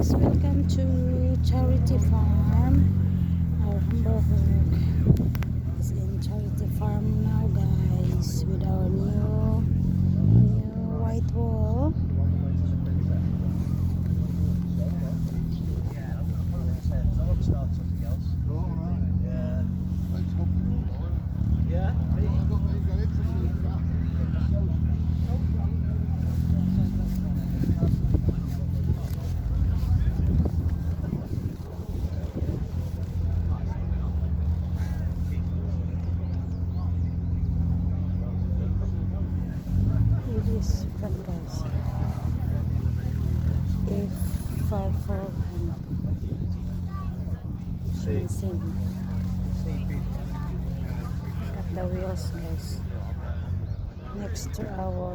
guys, welcome to Charity Farm. Our Humber hook is in Charity Farm now, guys, with our new white wall. It is fun, guys. If 5 sing. Cut the wheels, guys. Next to our